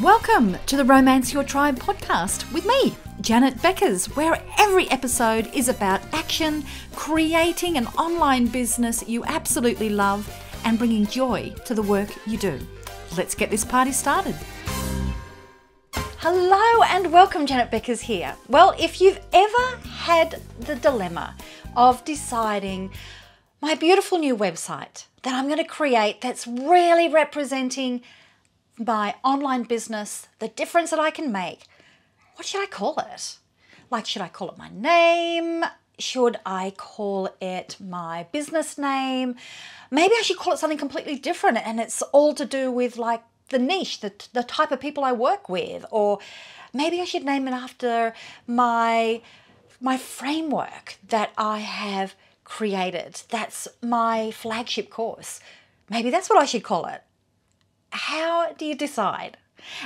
Welcome to the Romance Your Tribe podcast with me, Janet Beckers, where every episode is about action, creating an online business you absolutely love, and bringing joy to the work you do. Let's get this party started. Hello and welcome, Janet Beckers here. Well, if you've ever had the dilemma of deciding my beautiful new website that I'm going to create that's really representing my online business, the difference that I can make, what should I call it? Like, should I call it my name? Should I call it my business name? Maybe I should call it something completely different and it's all to do with like the niche, the type of people I work with. Or maybe I should name it after my framework that I have created. That's my flagship course. Maybe that's what I should call it. How do you decide?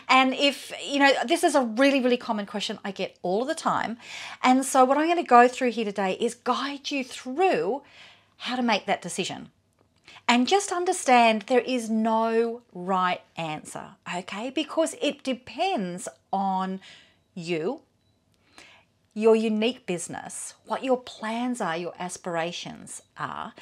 And if, this is a really, really common question I get all of the time. And so what I'm going to go through here today is guide you through how to make that decision. And just understand there is no right answer, okay? Because it depends on you, your unique business, what your plans are, your aspirations are,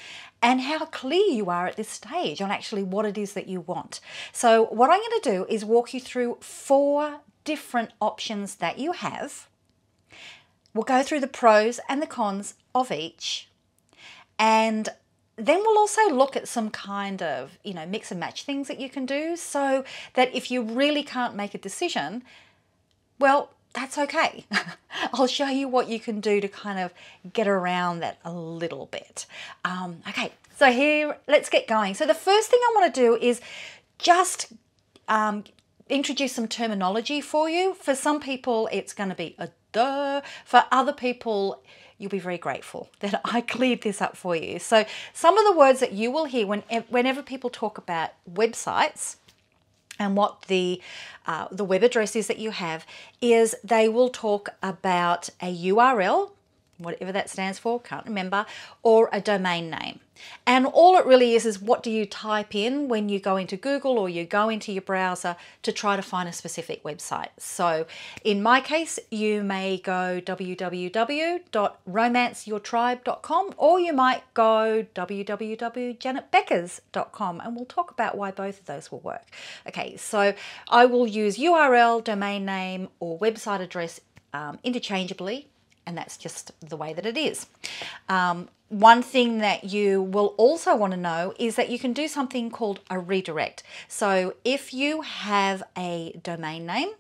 and how clear you are at this stage on actually what it is that you want. So what I'm going to do is walk you through 4 different options that you have. We'll go through the pros and the cons of each, and then we'll also look at some kind of, mix and match things that you can do so that if you really can't make a decision, well, that's okay. I'll show you what you can do to kind of get around that a little bit. Okay, so here, let's get going. So the first thing I want to do is just introduce some terminology for you. For some people, it's going to be a duh. For other people, you'll be very grateful that I cleared this up for you. So some of the words that you will hear whenever people talk about websites and what the web address is that you have, is they will talk about a URL, whatever that stands for, can't remember, or a domain name. And all it really is what do you type in when you go into Google or you go into your browser to try to find a specific website. So in my case, you may go www.romanceyourtribe.com, or you might go www.janetbeckers.com, and we'll talk about why both of those will work. Okay, so I will use URL, domain name, or website address interchangeably, and that's just the way that it is. One thing that you will also want to know is that you can do something called a redirect. So if you have a domain name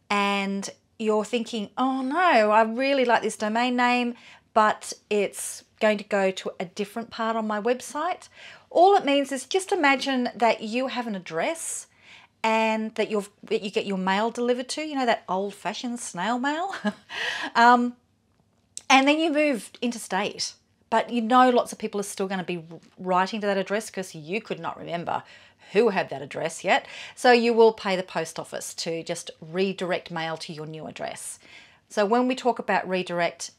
and you're thinking, oh no, I really like this domain name, but it's going to go to a different part on my website, all it means is just imagine that you have an address and that you get your mail delivered to, that old-fashioned snail mail. And then you move interstate. But lots of people are still going to be writing to that address because you could not remember who had that address yet. So you will pay the post office to just redirect mail to your new address. So when we talk about redirect,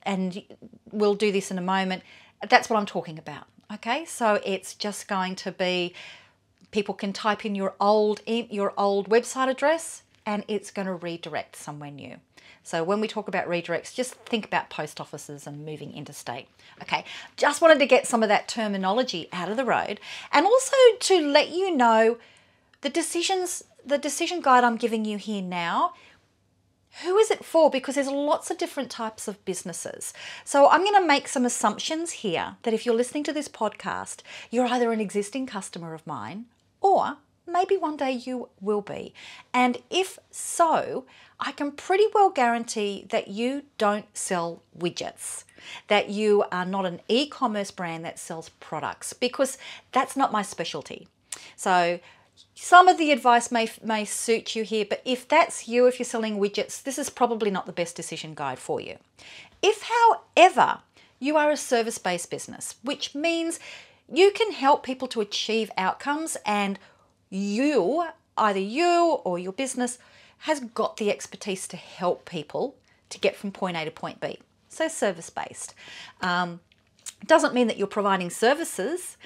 and we'll do this in a moment, that's what I'm talking about. Okay, so it's just going to be, people can type in your old website address and it's going to redirect somewhere new. So when we talk about redirects, just think about post offices and moving interstate. Okay, just wanted to get some of that terminology out of the road, and also to let you know the decision guide I'm giving you here now, who is it for? Because there's lots of different types of businesses. So I'm going to make some assumptions here that if you're listening to this podcast, you're either an existing customer of mine or maybe one day you will be. And if so, I can pretty well guarantee that you don't sell widgets, that you are not an e-commerce brand that sells products, because that's not my specialty. So some of the advice may suit you here, but if that's you, if you're selling widgets, this is probably not the best decision guide for you. If, however, you are a service-based business, which means you can help people to achieve outcomes, and either you or your business has got the expertise to help people to get from point A to point B. So service-based. Doesn't mean that you're providing services,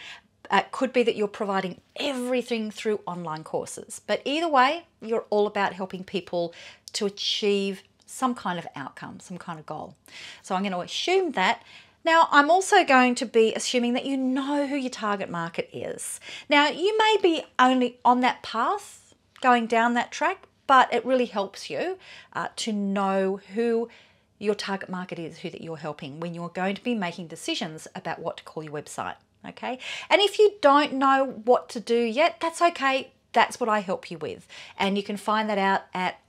It could be that you're providing everything through online courses. But either way, you're all about helping people to achieve some kind of outcome, some kind of goal. So I'm going to assume that. Now, I'm also going to be assuming that you know who your target market is. Now, you may be only on that path, going down that track, but it really helps you to know who your target market is, who that you're helping when you're going to be making decisions about what to call your website, okay? And if you don't know what to do yet, that's okay. That's what I help you with. And you can find that out at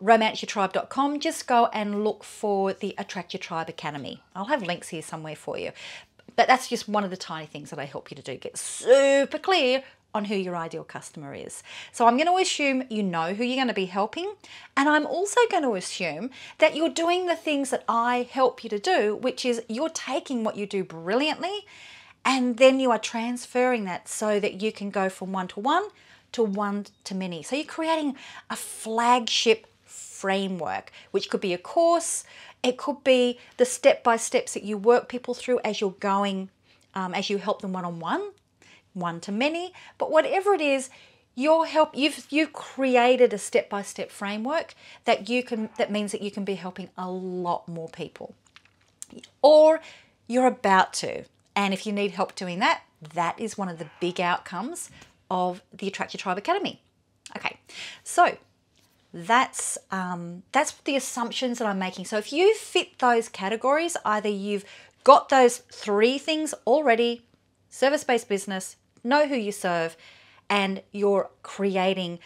romanceyourtribe.com. Just go and look for the Attract Your Tribe Academy. I'll have links here somewhere for you. But that's just one of the tiny things that I help you to do. Get super clear on who your ideal customer is. So I'm going to assume you know who you're going to be helping, and I'm also going to assume that you're doing the things that I help you to do, which is you're taking what you do brilliantly and then you are transferring that so that you can go from one-to-one to one-to-many. So you're creating a flagship framework, which could be a course, it could be the step-by-steps that you work people through as you're going, as you help them one-on-one, one-to-many, but whatever it is, you've created a step-by-step framework that means that you can be helping a lot more people, or you're about to. And if you need help doing that, that is one of the big outcomes of the Attract Your Tribe Academy. Okay, so that's the assumptions that I'm making. So if you fit those categories, either you've got those 3 things already: service-based business, know who you serve, and you're creating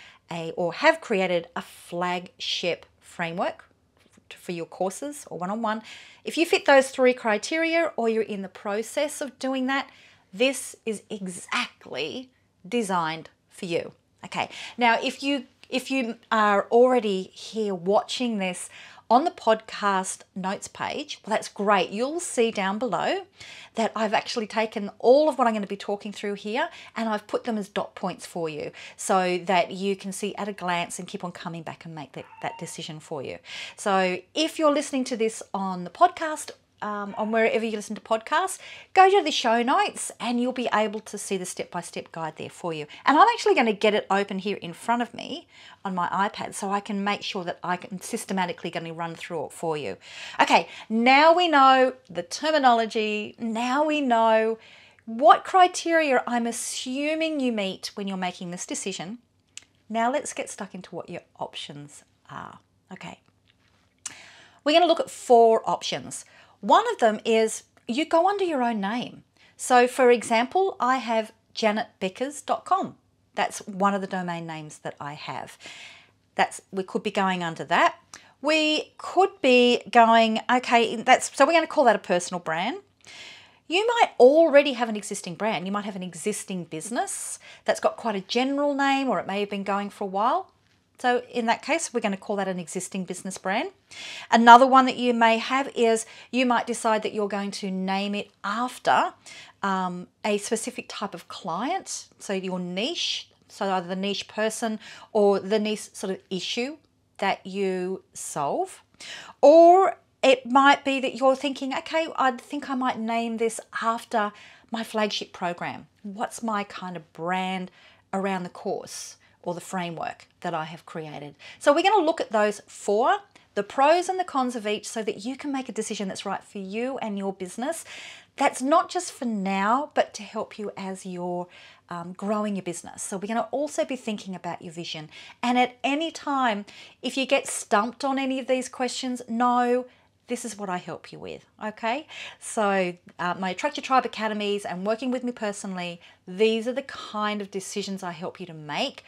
or have created a flagship framework for your courses or one-on-one. If you fit those 3 criteria, or you're in the process of doing that, this is exactly designed for you. Okay, now if you are already here watching this on the podcast notes page, well, that's great. You'll see down below that I've actually taken all of what I'm going to be talking through here and I've put them as dot points for you so that you can see at a glance and keep on coming back and make that decision for you. So if you're listening to this on the podcast, on wherever you listen to podcasts, go to the show notes and you'll be able to see the step-by-step guide there for you. And I'm actually going to get it open here in front of me on my iPad so I can make sure that I can systematically going to run through it for you. Okay, now we know the terminology. Now we know what criteria I'm assuming you meet when you're making this decision. Now let's get stuck into what your options are. Okay, we're going to look at 4 options. One of them is you go under your own name. So for example, I have janetbeckers.com. That's one of the domain names that I have. We could be going under that. We could be going, okay, so we're going to call that a personal brand. You might already have an existing brand. You might have an existing business that's got quite a general name, or it may have been going for a while. So in that case, we're going to call that an existing business brand. Another one that you may have is you might decide that you're going to name it after a specific type of client. So your niche, so either the niche person or the niche sort of issue that you solve. Or it might be that you're thinking, okay, I think I might name this after my flagship program. What's my kind of brand around the course or the framework that I have created? So we're going to look at those 4, the pros and the cons of each, so that you can make a decision that's right for you and your business. That's not just for now, but to help you as you're growing your business. So we're going to also be thinking about your vision. And at any time, if you get stumped on any of these questions, know this is what I help you with, okay? So my Attract Your Tribe Academies and working with me personally, these are the kind of decisions I help you to make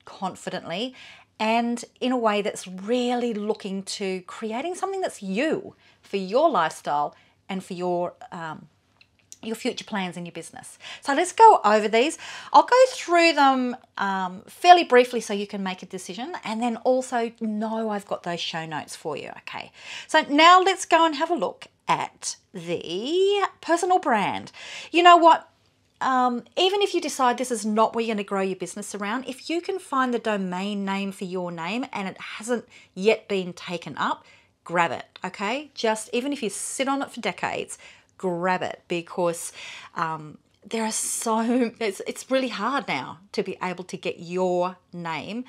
confidently and in a way that's really looking to creating something that's you for your lifestyle and for your future plans in your business. So let's go over these. I'll go through them fairly briefly so you can make a decision, and then also know I've got those show notes for you. Okay, so now let's go and have a look at the personal brand. You know what? Even if you decide this is not where you're going to grow your business around, if you can find the domain name for your name and it hasn't yet been taken up, grab it, okay? Just even if you sit on it for decades, grab it, because there are so, it's really hard now to be able to get yourname.com.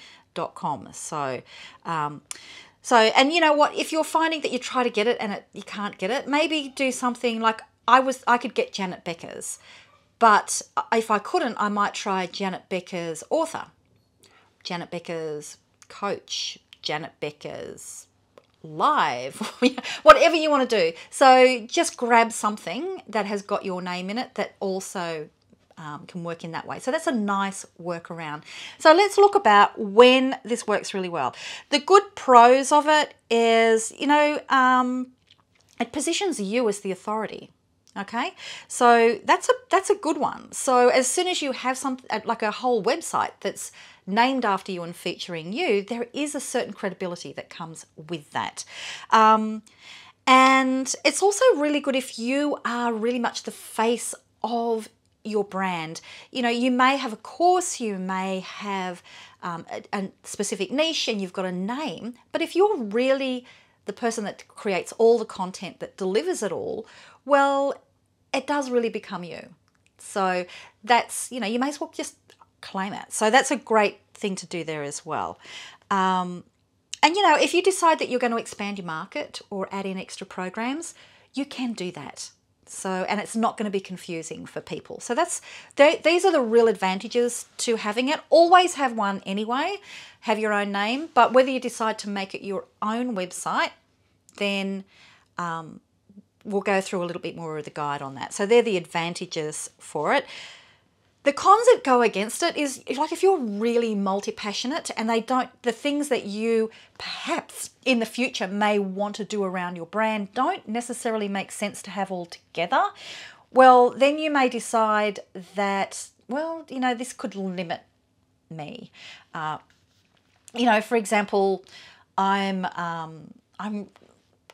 So, and you know what, if you're finding that you try to get it and you can't get it, maybe do something like I could get Janet Beckers, but if I couldn't, I might try Janet Beckers author, Janet Beckers coach, Janet Beckers live, whatever you want to do. So just grab something that has got your name in it that also can work in that way. So that's a nice workaround. So let's look about when this works really well. The good pros of it is, you know, it positions you as the authority. Okay, so that's a good one. So as soon as you have something like a whole website that's named after you and featuring you, there is a certain credibility that comes with that. And it's also really good if you are really much the face of your brand. You know, you may have a course, you may have a specific niche, and you've got a name, but if you're really the person that creates all the content that delivers it all, well, it does really become you. So that's, you know, you may as well just claim it. So that's a great thing to do there as well. And, you know, if you decide that you're going to expand your market or add in extra programs, you can do that. So, and it's not going to be confusing for people. So these are the real advantages to having it. Always have one anyway, have your own name, but whether you decide to make it your own website, then we'll go through a little bit more of the guide on that. So they're the advantages for it. The cons that go against it is, like, if you're really multi-passionate and the things that you perhaps in the future may want to do around your brand don't necessarily make sense to have all together, well, then you may decide that, well, you know, this could limit me. You know, for example, I'm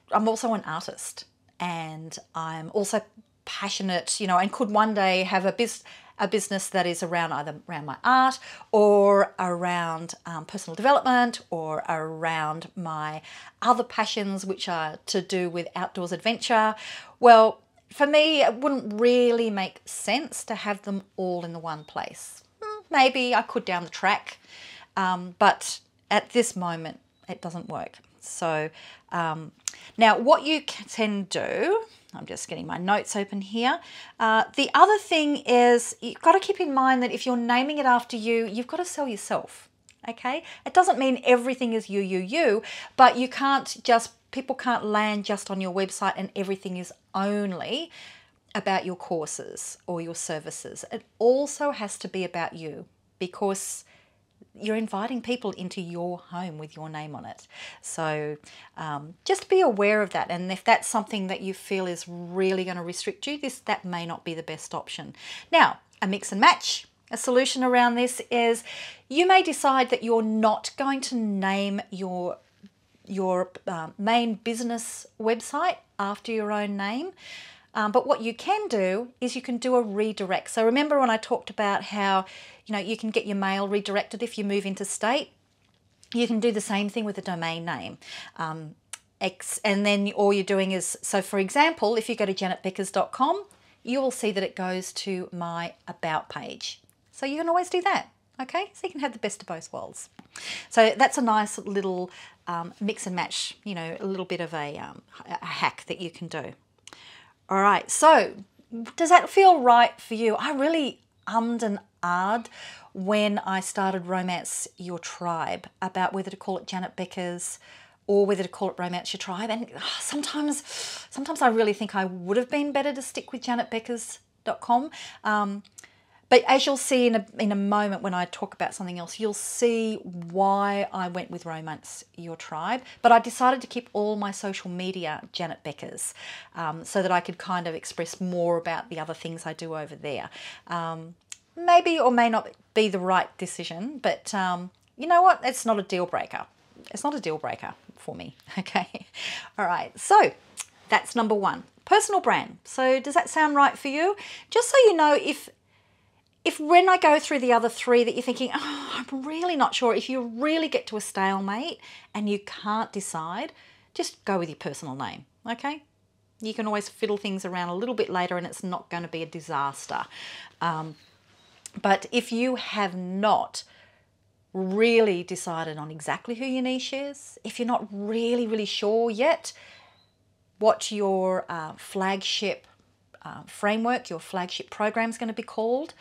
also an artist, and I'm also passionate, you know, and could one day have a business that is around either around my art or around personal development or around my other passions, which are to do with outdoors adventure. Well, for me, it wouldn't really make sense to have them all in the one place. Maybe I could down the track, but at this moment, it doesn't work. So now what you can do, I'm just getting my notes open here. The other thing is, you've got to keep in mind that if you're naming it after you, you've got to sell yourself, okay? It doesn't mean everything is you, but you can't just, people can't land just on your website and everything is only about your courses or your services. It also has to be about you, because you're inviting people into your home with your name on it. So just be aware of that. And if that's something that you feel is really going to restrict you, that may not be the best option. Now, a mix and match, a solution around this is, you may decide that you're not going to name your main business website after your own name. But what you can do is you can do a redirect. So remember when I talked about how, you know, you can get your mail redirected if you move interstate? You can do the same thing with a domain name. And then all you're doing is, so for example, if you go to janetbeckers.com, you will see that it goes to my About page. So you can always do that, okay? So you can have the best of both worlds. So that's a nice little mix and match, you know, a little bit of a hack that you can do. All right, so does that feel right for you? I really ummed and ahed when I started Romance Your Tribe about whether to call it Janet Beckers or whether to call it Romance Your Tribe. And sometimes I really think I would have been better to stick with janetbeckers.com. But as you'll see in a moment when I talk about something else, you'll see why I went with Romance Your Tribe. But I decided to keep all my social media Janet Beckers, so that I could kind of express more about the other things I do over there. Maybe or may not be the right decision, but you know what? It's not a deal breaker. It's not a deal breaker for me, okay? All right, so that's number one, personal brand. So does that sound right for you? Just so you know, if when I go through the other three that you're thinking, oh, I'm really not sure, if you really get to a stalemate and you can't decide, just go with your personal name, okay? You can always fiddle things around a little bit later and it's not going to be a disaster. But if you have not really decided on exactly who your niche is, if you're not really sure yet what your flagship framework, your flagship program is going to be called,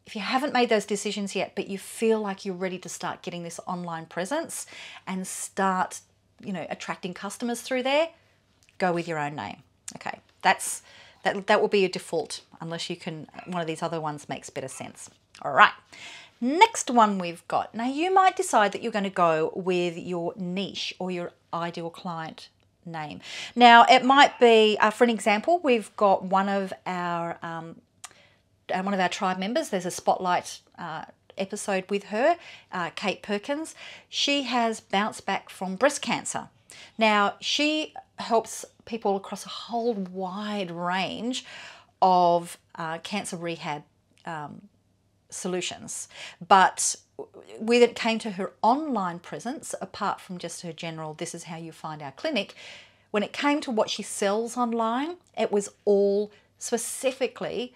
if you haven't made those decisions yet, but you feel like you're ready to start getting this online presence and start, attracting customers through there, go with your own name. Okay, that will be your default unless you can, one of these other ones makes better sense. All right. Next one we've got. Now you might decide that you're going to go with your niche or your ideal client name. Now it might be, for an example, we've got one of our tribe members. There's a spotlight episode with her, Kate Perkins. She has bounced back from breast cancer. Now she helps people across a whole wide range of cancer rehab solutions, but when it came to her online presence, apart from just her general "this is how you find our clinic," when it came to what she sells online, it was all specifically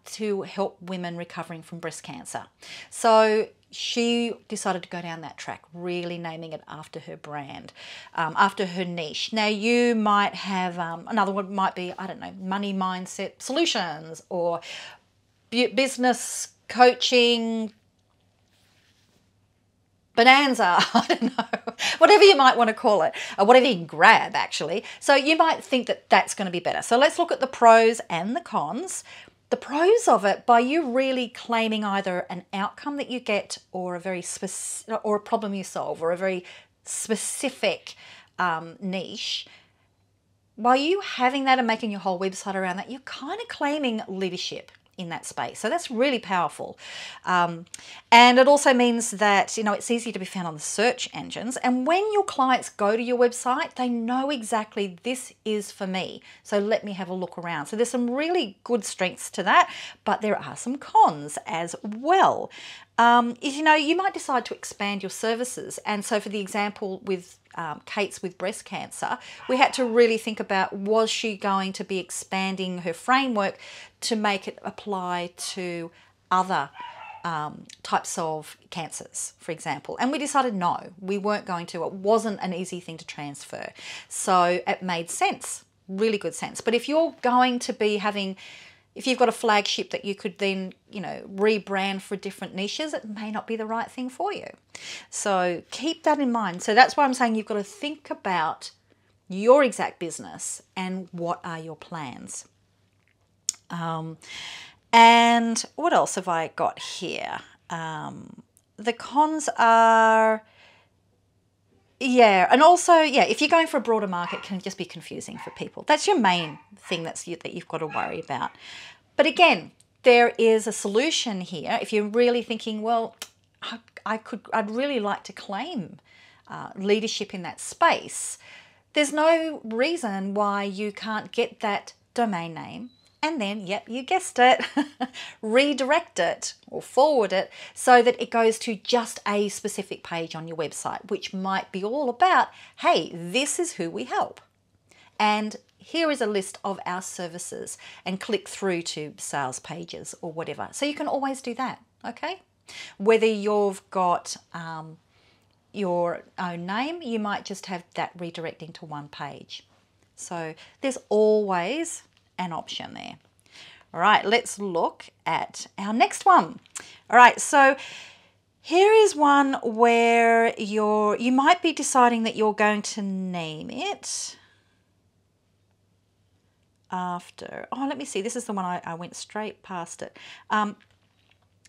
to help women recovering from breast cancer. So she decided to go down that track, really naming it after her brand, after her niche. Now you might have another one might be, I don't know, money mindset solutions or business coaching bonanza, I don't know, whatever you might want to call it, or whatever you can grab actually. So you might think that that's going to be better. So let's look at the pros and the cons. The pros of it, by you really claiming either an outcome that you get or a very specific, or a problem you solve, or a very specific niche, by you having that and making your whole website around that, you're kind of claiming leadership in that space. So that's really powerful. And it also means that, it's easy to be found on the search engines. And when your clients go to your website, they know exactly this is for me. So let me have a look around. So there's some really good strengths to that, but there are some cons as well. You might decide to expand your services. And so for the example with Kate's with breast cancer, we had to really think about, was she going to be expanding her framework to make it apply to other types of cancers, for example? And we decided no, we weren't going to. It wasn't an easy thing to transfer. So it made sense, really good sense. But if you're going to be if you've got a flagship that you could then, rebrand for different niches, it may not be the right thing for you. So keep that in mind. So that's why I'm saying you've got to think about your exact business and what are your plans. And what else have I got here? The cons are, and also, if you're going for a broader market, it can just be confusing for people. That's your main thing that you've got to worry about. But again, there is a solution here. If you're really thinking, well, I'd really like to claim leadership in that space, there's no reason why you can't get that domain name and then, you guessed it, redirect it or forward it so that it goes to just a specific page on your website, which might be all about, hey, this is who we help. And here is a list of our services, and click through to sales pages or whatever. So you can always do that, okay? Whether you've got your own name, you might just have that redirecting to one page. So there's always an option there. All right, let's look at our next one. All right, so here is one where you might be deciding that you're going to name it after, let me see, this is the one I went straight past it.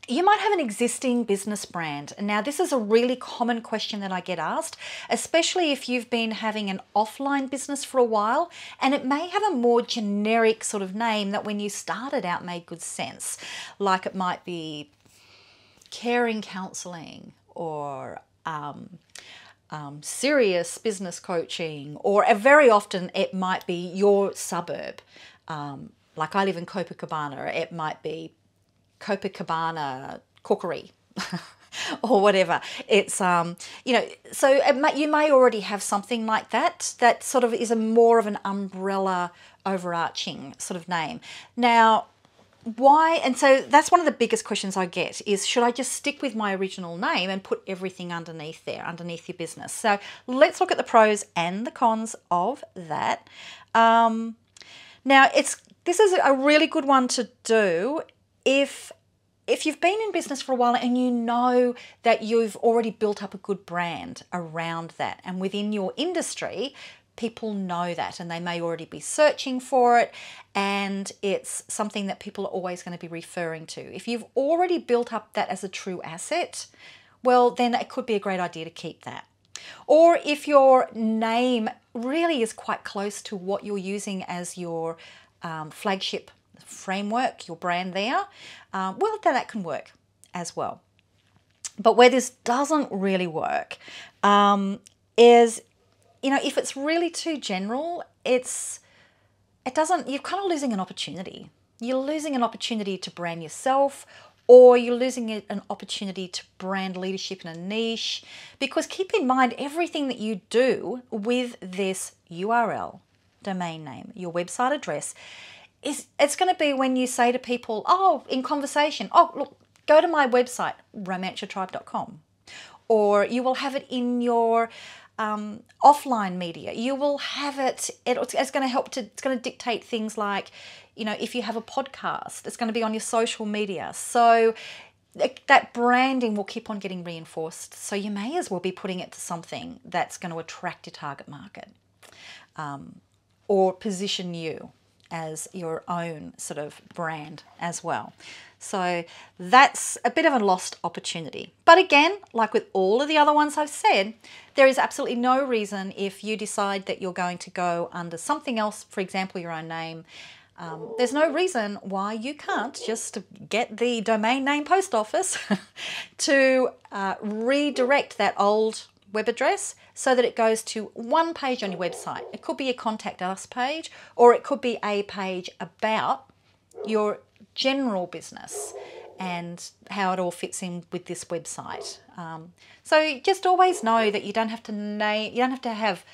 You might have an existing business brand. Now, this is a really common question that I get asked, especially if you've been having an offline business for a while, and it may have a more generic sort of name that when you started out made good sense. Like it might be caring counseling or serious business coaching, or very often it might be your suburb. Like I live in Copacabana, it might be Copacabana Cookery. or whatever. It's, so you may already have something like that, that sort of is a more of an umbrella overarching sort of name. Now, why? And so that's one of the biggest questions I get is, should I just stick with my original name and put everything underneath there, underneath your business? So let's look at the pros and the cons of that. Now, this is a really good one to do if you've been in business for a while and you know that you've already built up a good brand around that, and within your industry, people know that and they may already be searching for it, and it's something that people are always going to be referring to. If you've already built up that as a true asset, well, then it could be a great idea to keep that. Or if your name really is quite close to what you're using as your flagship framework, your brand there, well, then that can work as well. But where this doesn't really work is, if it's really too general, you're kind of losing an opportunity. You're losing an opportunity to brand yourself, or you're losing an opportunity to brand leadership in a niche. Because keep in mind, everything that you do with this URL, domain name, your website address, it's going to be when you say to people, in conversation, look, go to my website, romanceyourtribe.com. Or you will have it in your offline media. You will have it's going to dictate things like, if you have a podcast, it's going to be on your social media. So that branding will keep on getting reinforced. So you may as well be putting it to something that's going to attract your target market, or position you as your own sort of brand as well. So that's a bit of a lost opportunity. But again, like with all of the other ones I've said, there is absolutely no reason, if you decide that you're going to go under something else, for example, your own name, there's no reason why you can't just get the domain name post office to redirect that old web address so that it goes to one page on your website. It could be a contact us page, or it could be a page about your general business and how it all fits in with this website. So just always know that you don't have to have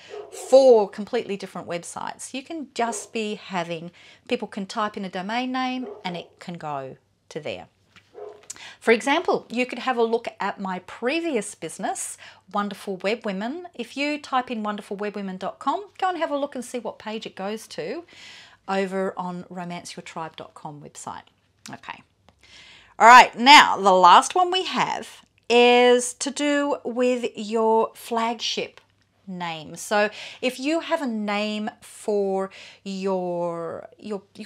4 completely different websites. You can just be having, people can type in a domain name and it can go to there. For example, you could have a look at my previous business, Wonderful Web Women. If you type in wonderfulwebwomen.com, go and have a look and see what page it goes to over on romanceyourtribe.com website. Okay. All right, now the last one we have is to do with your flagship name. So if you have a name for your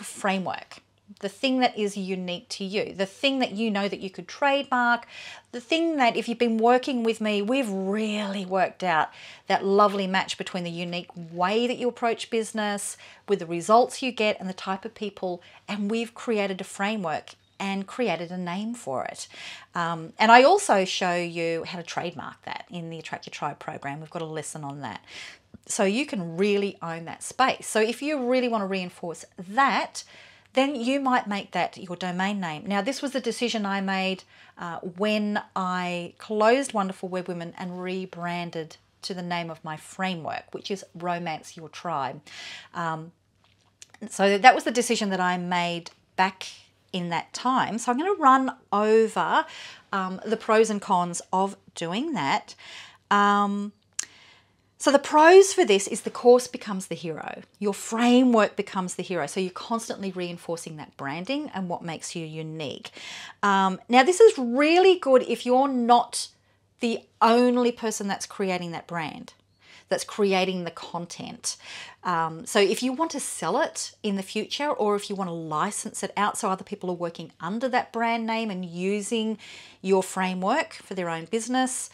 framework, the thing that is unique to you, the thing that you know that you could trademark, the thing that if you've been working with me, we've really worked out that lovely match between the unique way that you approach business with the results you get and the type of people, and we've created a framework and created a name for it. And I also show you how to trademark that in the Attract Your Tribe program. We've got a lesson on that. So you can really own that space. So if you really want to reinforce that, then you might make that your domain name. Now, this was the decision I made when I closed Wonderful Web Women and rebranded to the name of my framework, which is Romance Your Tribe. So that was the decision that I made back in that time. So I'm going to run over the pros and cons of doing that. So the pros for this is the course becomes the hero. Your framework becomes the hero. So you're constantly reinforcing that branding and what makes you unique. Now, this is really good if you're not the only person that's creating that brand, that's creating the content. So if you want to sell it in the future, or if you want to license it out so other people are working under that brand name and using your framework for their own business,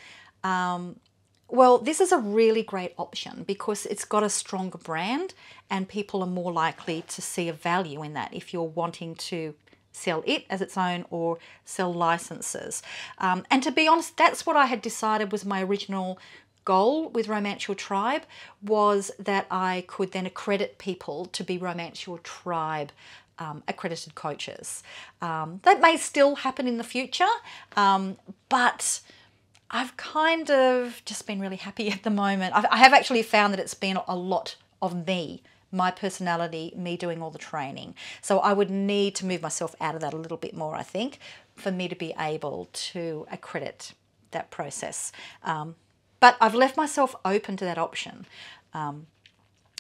well, this is a really great option because it's got a stronger brand and people are more likely to see a value in that if you're wanting to sell it as its own or sell licenses. And to be honest, that's what I had decided was my original goal with Romance Your Tribe, was that I could then accredit people to be Romance Your Tribe accredited coaches. That may still happen in the future, but I've kind of just been really happy at the moment. I have actually found that it's been a lot of me, my personality, me doing all the training. So I would need to move myself out of that a little bit more, I think, for me to be able to accredit that process. But I've left myself open to that option.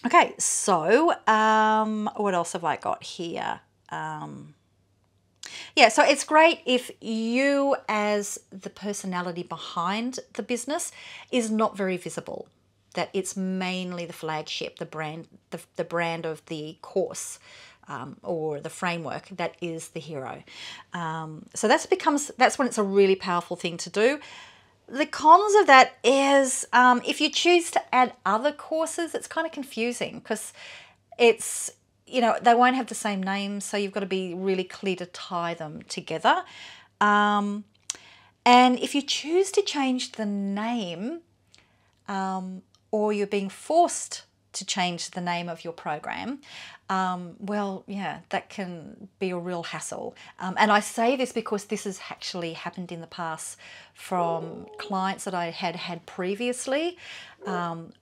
Okay, so what else have I got here? Yeah, so it's great if you, as the personality behind the business, is not very visible. That it's mainly the flagship, the brand, the brand of the course or the framework that is the hero. So that's when it's a really powerful thing to do. The cons of that is if you choose to add other courses, it's kind of confusing because it's, they won't have the same name, so you've got to be really clear to tie them together. And if you choose to change the name, or you're being forced to change the name of your program, well, yeah, that can be a real hassle. And I say this because this has actually happened in the past from clients that I had previously,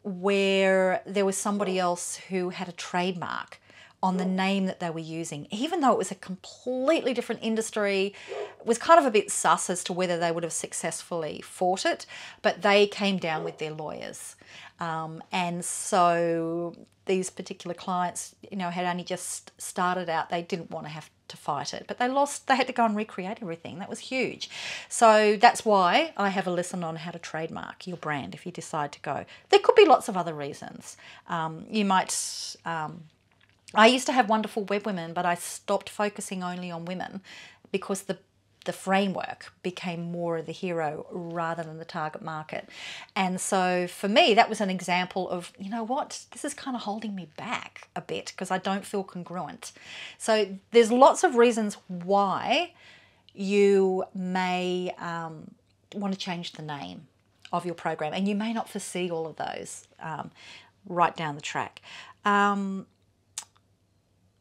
where there was somebody else who had a trademark on the name that they were using, even though it was a completely different industry. It was kind of a bit sus as to whether they would have successfully fought it, but they came down with their lawyers. And so these particular clients, had only just started out. They didn't want to have to fight it, but they had to go and recreate everything. That was huge. So that's why I have a lesson on how to trademark your brand if you decide to go. There could be lots of other reasons. You might... I used to have wonderful web women, but I stopped focusing only on women because the framework became more of the hero rather than the target market. And so for me, that was an example of, this is kind of holding me back a bit because I don't feel congruent. So there's lots of reasons why you may want to change the name of your program, and you may not foresee all of those right down the track.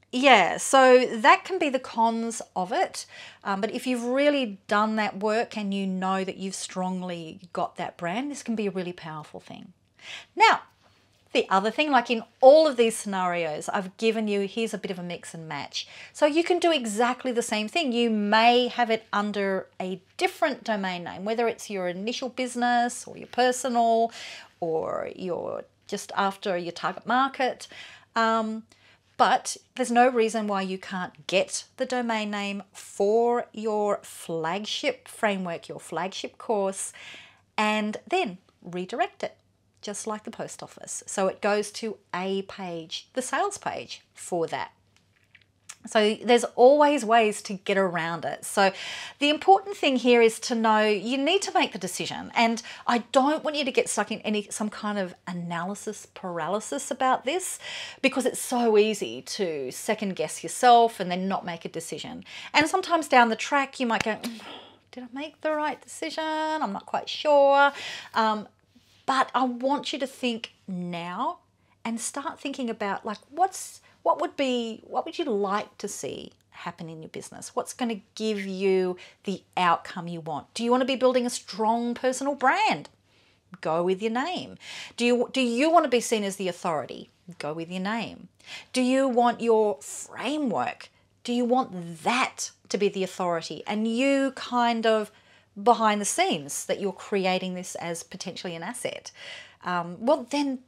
Yeah, so that can be the cons of it. But if you've really done that work and you know that you've strongly got that brand, this can be a really powerful thing. Now, the other thing, like in all of these scenarios, I've given you, here's a bit of a mix and match. So you can do exactly the same thing. You may have it under a different domain name, whether it's your initial business or your personal or you're just after your target market. But there's no reason why you can't get the domain name for your flagship framework, your flagship course, and then redirect it, just like the post office. So it goes to a page, the sales page for that. So there's always ways to get around it. So the important thing here is to know you need to make the decision. And I don't want you to get stuck in some kind of analysis paralysis about this, because it's so easy to second guess yourself and then not make a decision. And sometimes down the track you might go, did I make the right decision? I'm not quite sure. But I want you to think now and start thinking about, like, what would you like to see happen in your business? What's going to give you the outcome you want? Do you want to be building a strong personal brand? Go with your name. Do you want to be seen as the authority? Go with your name. Do you want your framework? Do you want that to be the authority? And you kind of behind the scenes that you're creating this as potentially an asset. Well, then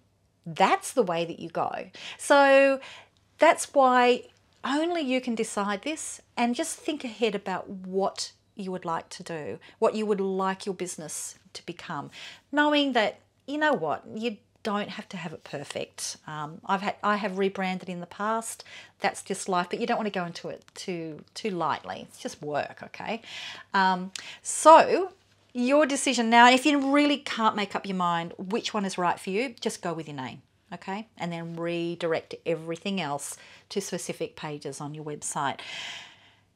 that's the way that you go. So that's why only you can decide this, and just think ahead about what you would like to do, what you would like your business to become, knowing that, you know what, you don't have to have it perfect. I have rebranded in the past. That's just life, but you don't want to go into it too lightly. It's just work, okay? So your decision now, if you really can't make up your mind which one is right for you, just go with your name. Okay, and then redirect everything else to specific pages on your website.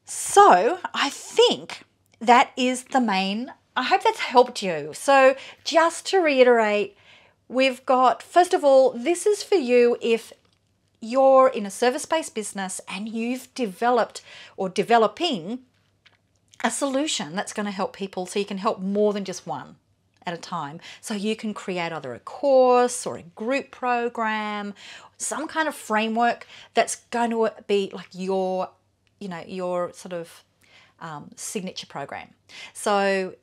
So I think that is the main, I hope that's helped you. So just to reiterate, we've got, first of all, this is for you if you're in a service-based business and you've developed or developing a solution that's going to help people, so you can help more than just one. at a time. So you can create either a course or a group program, some kind of framework that's going to be like your sort of signature program. So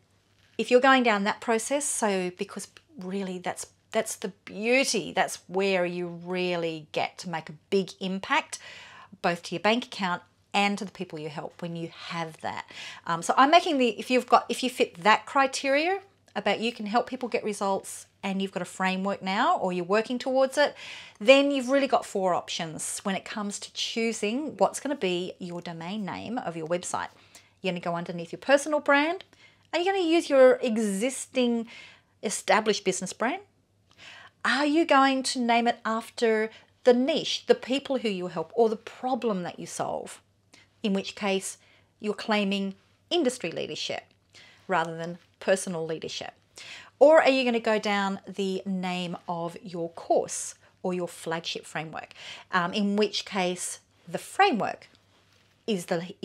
if you're going down that process, so because really that's the beauty, that's where you really get to make a big impact, both to your bank account and to the people you help when you have that. So I'm making if you fit that criteria about you can help people get results and you've got a framework now or you're working towards it, then you've really got 4 options when it comes to choosing what's going to be your domain name of your website. You're going to go underneath your personal brand. Are you going to use your existing established business brand? Are you going to name it after the niche, the people who you help, or the problem that you solve? In which case, you're claiming industry leadership rather than personal leadership. Or are you going to go down the name of your course or your flagship framework? In which case, the framework is the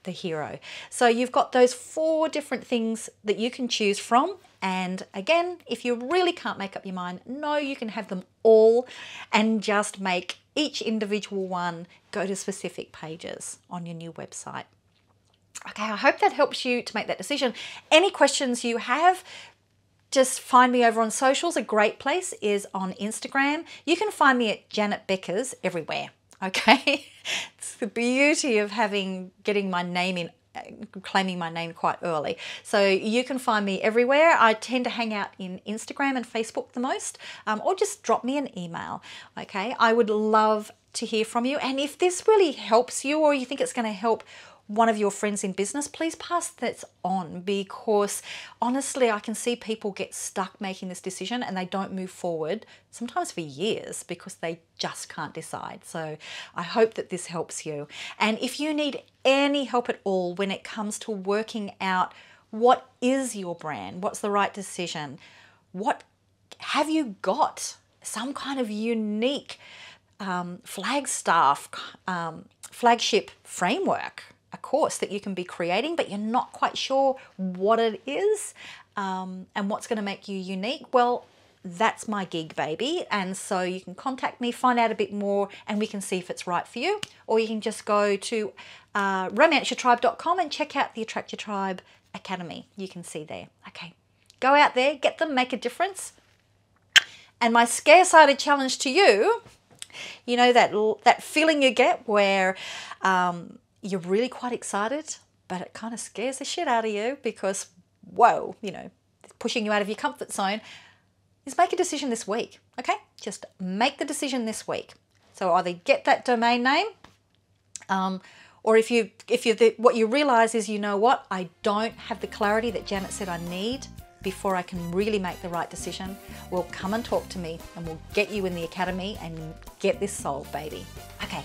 hero. So you've got those 4 different things that you can choose from. And again, if you really can't make up your mind, no, you can have them all and just make each individual one go to specific pages on your new website. Okay, I hope that helps you to make that decision. Any questions you have, just find me over on socials. A great place is on Instagram. You can find me at Janet Beckers everywhere. Okay, it's the beauty of getting my name in, claiming my name quite early. So you can find me everywhere. I tend to hang out in Instagram and Facebook the most, or just drop me an email. Okay, I would love to hear from you. And if this really helps you, or you think it's going to help one of your friends in business, please pass that on, because honestly, I can see people get stuck making this decision and they don't move forward, sometimes for years, because they just can't decide. So I hope that this helps you. And if you need any help at all when it comes to working out what is your brand, what's the right decision, what have you got, some kind of unique flagship framework, a course that you can be creating, but you're not quite sure what it is and what's going to make you unique, well, that's my gig, baby. And so you can contact me, find out a bit more, and we can see if it's right for you. Or you can just go to romanceyourtribe.com and check out the Attract Your Tribe Academy. You can see there. Okay, go out there, get them, make a difference. And my Scaresighted challenge to you, you know, that feeling you get where you're really quite excited, but it kind of scares the shit out of you because, whoa, you know, pushing you out of your comfort zone, is make a decision this week, okay? Just make the decision this week. So either get that domain name, or what you realize is, you know what, I don't have the clarity that Janet said I need before I can really make the right decision, well, come and talk to me and we'll get you in the academy and get this solved, baby. Okay,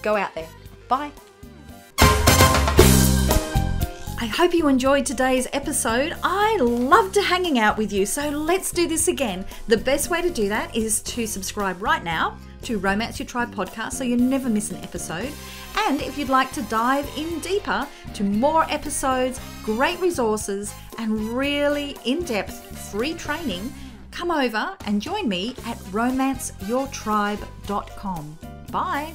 go out there. Bye. I hope you enjoyed today's episode. I loved hanging out with you, so let's do this again. The best way to do that is to subscribe right now to Romance Your Tribe Podcast so you never miss an episode. And if you'd like to dive in deeper to more episodes, great resources, and really in-depth free training, come over and join me at romanceyourtribe.com. Bye.